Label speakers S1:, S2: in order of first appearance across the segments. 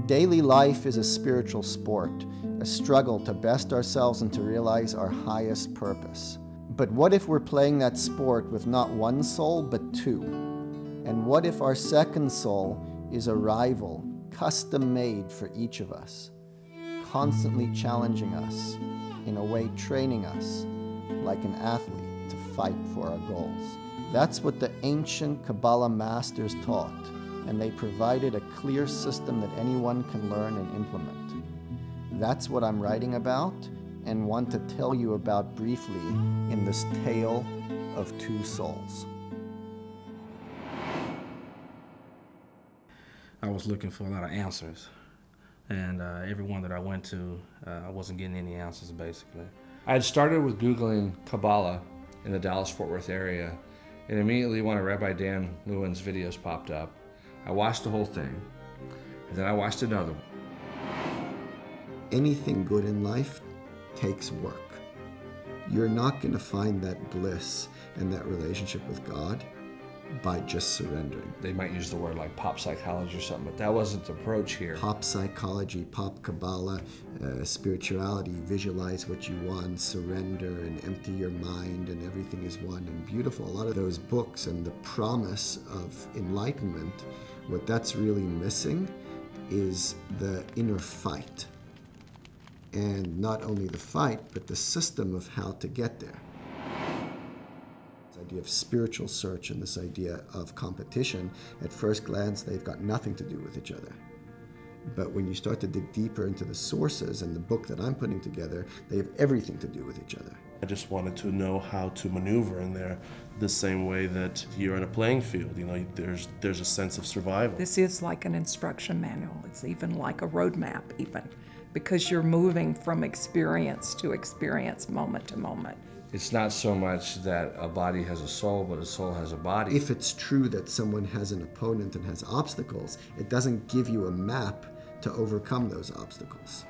S1: Daily life is a spiritual sport, a struggle to best ourselves and to realize our highest purpose. But what if we're playing that sport with not one soul, but two? And what if our second soul is a rival, custom-made for each of us, constantly challenging us, in a way training us like an athlete to fight for our goals? That's what the ancient Kabbalah masters taught, and they provided a clear system that anyone can learn and implement. That's what I'm writing about and want to tell you about briefly in this tale of two souls.
S2: I was looking for a lot of answers, and every one that I went to, I wasn't getting any answers, basically.
S3: I had started with Googling Kabbalah in the Dallas-Fort Worth area, and immediately one of Rabbi Dan Lewin's videos popped up. I watched the whole thing, and then I watched another one.
S1: Anything good in life takes work. You're not going to find that bliss and that relationship with God by just surrendering.
S3: They might use the word like pop psychology or something, but that wasn't the approach here.
S1: Pop psychology, pop Kabbalah, spirituality, visualize what you want, surrender and empty your mind, and everything is one and beautiful. A lot of those books and the promise of enlightenment, what that's really missing is the inner fight. And not only the fight, but the system of how to get there. This idea of spiritual search and this idea of competition, at first glance, they've got nothing to do with each other. But when you start to dig deeper into the sources and the book that I'm putting together, they have everything to do with each other.
S4: I just wanted to know how to maneuver in there the same way that you're in a playing field. You know, there's a sense of survival.
S5: This is like an instruction manual. It's even like a roadmap even, because you're moving from experience to experience, moment to moment.
S3: It's not so much that a body has a soul, but a soul has a body.
S1: If it's true that someone has an opponent and has obstacles, it doesn't give you a map to overcome those obstacles.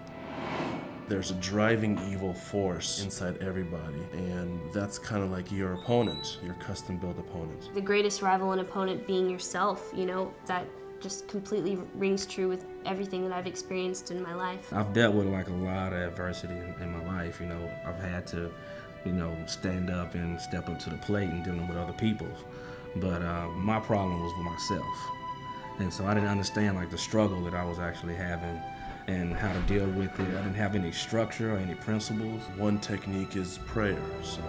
S4: There's a driving evil force inside everybody, and that's kind of like your opponent, your custom-built opponent.
S6: The greatest rival and opponent being yourself, you know, that just completely rings true with everything that I've experienced in my life.
S2: I've dealt with like a lot of adversity in my life. You know, I've had to, you know, stand up and step up to the plate and dealing with other people. But my problem was with myself. And so I didn't understand like the struggle that I was actually having and how to deal with it. I didn't have any structure or any principles.
S4: One technique is prayer. So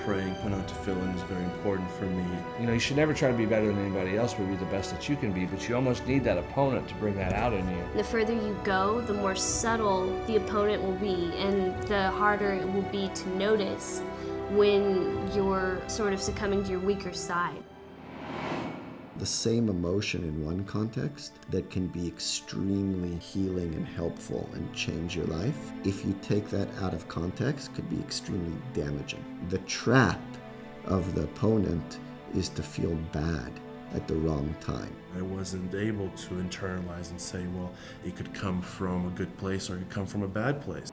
S4: praying, putting on tefillin is very important for me.
S3: You know, you should never try to be better than anybody else, but be the best that you can be, but you almost need that opponent to bring that out in you.
S6: The further you go, the more subtle the opponent will be, and the harder it will be to notice when you're sort of succumbing to your weaker side.
S1: The same emotion in one context that can be extremely healing and helpful and change your life, if you take that out of context, could be extremely damaging. The trap of the opponent is to feel bad at the wrong time.
S4: I wasn't able to internalize and say, well, it could come from a good place or it could come from a bad place.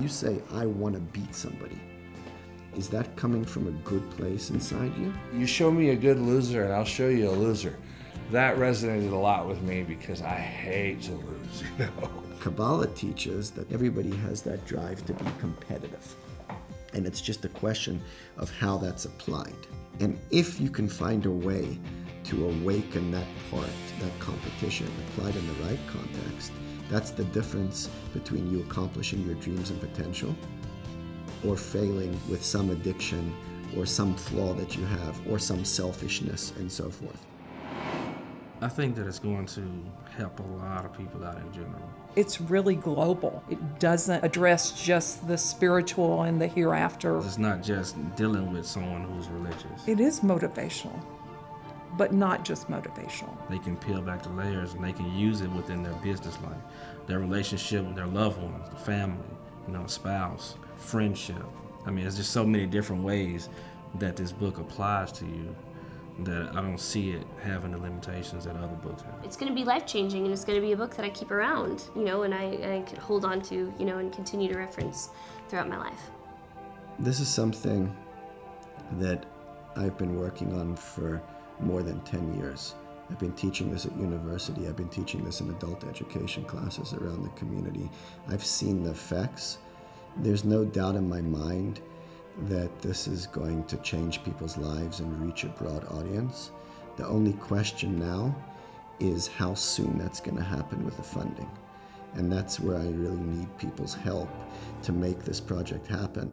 S1: You say, I want to beat somebody. Is that coming from a good place inside you?
S3: You show me a good loser and I'll show you a loser. That resonated a lot with me because I hate to lose, you know.
S1: Kabbalah teaches that everybody has that drive to be competitive. And it's just a question of how that's applied. And if you can find a way to awaken that part, that competition, applied in the right context, that's the difference between you accomplishing your dreams and potential or failing with some addiction or some flaw that you have or some selfishness and so forth.
S2: I think that it's going to help a lot of people out in general.
S5: It's really global. It doesn't address just the spiritual and the hereafter.
S2: It's not just dealing with someone who's religious.
S5: It is motivational, but not just motivational.
S2: They can peel back the layers and they can use it within their business life, their relationship with their loved ones, the family, you know, a spouse, friendship. I mean, there's just so many different ways that this book applies to you that I don't see it having the limitations that other books have.
S6: It's going to be life-changing, and it's going to be a book that I keep around, you know, and I can hold on to, you know, and continue to reference throughout my life.
S1: This is something that I've been working on for more than 10 years. I've been teaching this at university. I've been teaching this in adult education classes around the community. I've seen the effects. There's no doubt in my mind that this is going to change people's lives and reach a broad audience. The only question now is how soon that's going to happen with the funding. And that's where I really need people's help to make this project happen.